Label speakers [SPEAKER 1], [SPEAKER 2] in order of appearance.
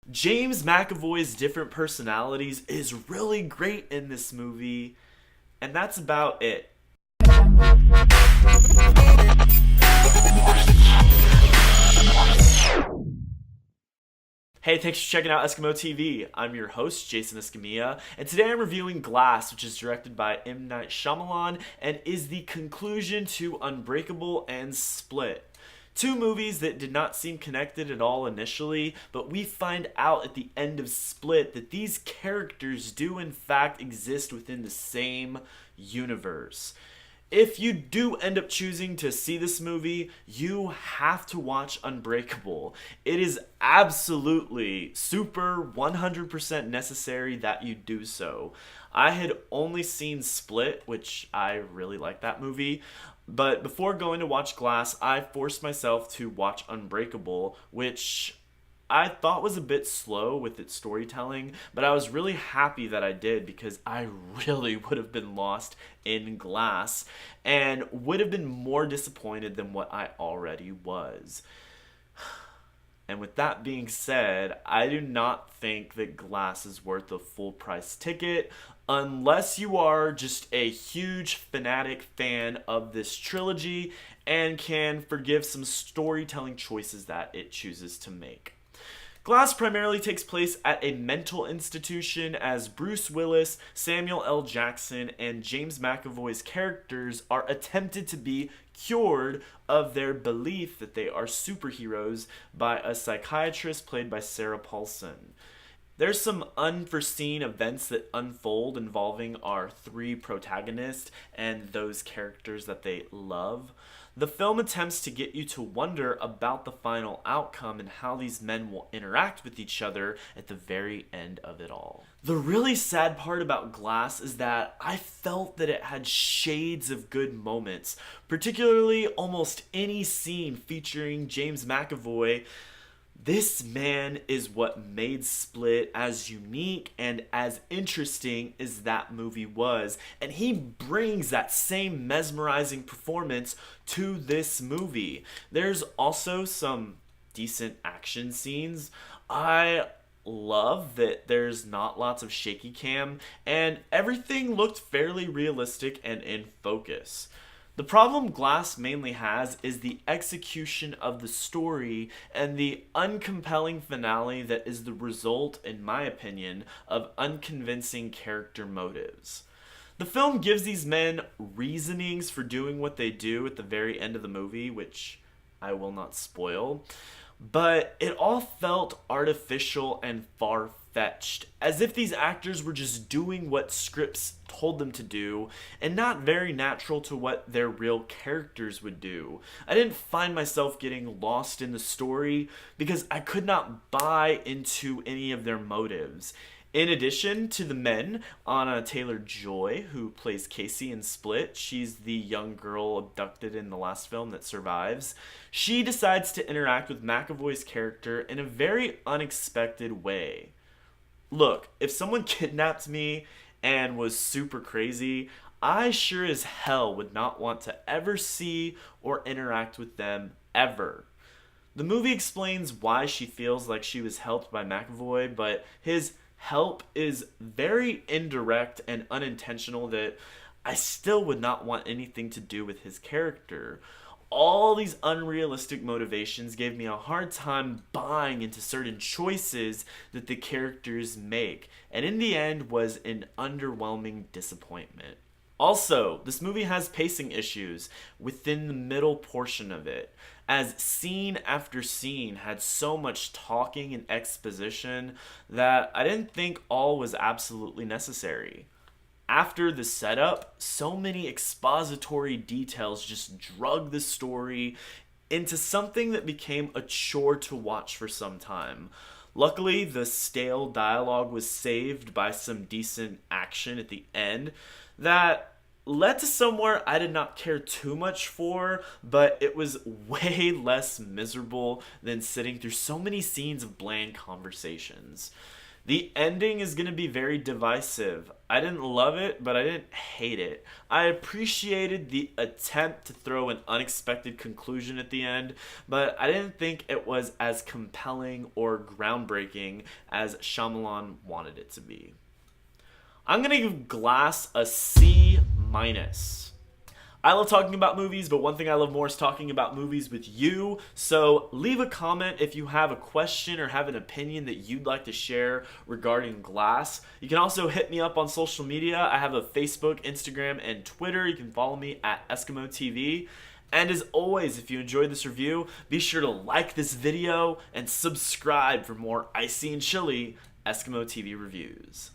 [SPEAKER 1] James McAvoy's different personalities is really great in this movie, and that's about it. Hey, thanks for checking out EskimoTV. I'm your host, Jason Escamilla, and today I'm reviewing Glass, which is directed by M. Night Shyamalan and is the conclusion to Unbreakable and Split. Two movies that did not seem connected at all initially, but we find out at the end of Split that these characters do in fact exist within the same universe. If you do end up choosing to see this movie, you have to watch Unbreakable. It is absolutely super 100% necessary that you do so. I had only seen Split, which I really like that movie, but before going to watch Glass, I forced myself to watch Unbreakable, which I thought was a bit slow with its storytelling, but I was really happy that I did because I really would have been lost in Glass and would have been more disappointed than what I already was. And with that being said, I do not think that Glass is worth a full price ticket unless you are just a huge fanatic fan of this trilogy and can forgive some storytelling choices that it chooses to make. Glass primarily takes place at a mental institution as Bruce Willis, Samuel L. Jackson, and James McAvoy's characters are attempted to be cured of their belief that they are superheroes by a psychiatrist played by Sarah Paulson. There's some unforeseen events that unfold involving our three protagonists and those characters that they love. The film attempts to get you to wonder about the final outcome and how these men will interact with each other at the very end of it all. The really sad part about Glass is that I felt that it had shades of good moments, particularly almost any scene featuring James McAvoy. This man is what made Split as unique and as interesting as that movie was. And he brings that same mesmerizing performance to this movie. There's also some decent action scenes. I love that there's not lots of shaky cam and everything looked fairly realistic and in focus. The problem Glass mainly has is the execution of the story and the uncompelling finale that is the result, in my opinion, of unconvincing character motives. The film gives these men reasonings for doing what they do at the very end of the movie, which I will not spoil, but it all felt artificial and far-fetched, as if these actors were just doing what scripts told them to do and not very natural to what their real characters would do. I didn't find myself getting lost in the story because I could not buy into any of their motives. In addition to the men, Anya Taylor-Joy, who plays Casey in Split, she's the young girl abducted in the last film that survives. She decides to interact with McAvoy's character in a very unexpected way. Look, if someone kidnapped me and was super crazy, I sure as hell would not want to ever see or interact with them ever. The movie explains why she feels like she was helped by McAvoy, but his help is very indirect and unintentional that I still would not want anything to do with his character. All these unrealistic motivations gave me a hard time buying into certain choices that the characters make, and in the end was an underwhelming disappointment. Also, this movie has pacing issues within the middle portion of it, as scene after scene had so much talking and exposition that I didn't think all was absolutely necessary. After the setup, so many expository details just drug the story into something that became a chore to watch for some time. Luckily, the stale dialogue was saved by some decent action at the end that led to somewhere I did not care too much for, but it was way less miserable than sitting through so many scenes of bland conversations. The ending is going to be very divisive. I didn't love it, but I didn't hate it. I appreciated the attempt to throw an unexpected conclusion at the end, but I didn't think it was as compelling or groundbreaking as Shyamalan wanted it to be. I'm going to give Glass a C-. I love talking about movies, but one thing I love more is talking about movies with you. So leave a comment if you have a question or have an opinion that you'd like to share regarding Glass. You can also hit me up on social media. I have a Facebook, Instagram, and Twitter. You can follow me at EskimoTV. And as always, if you enjoyed this review, be sure to like this video and subscribe for more icy and chilly Eskimo TV reviews.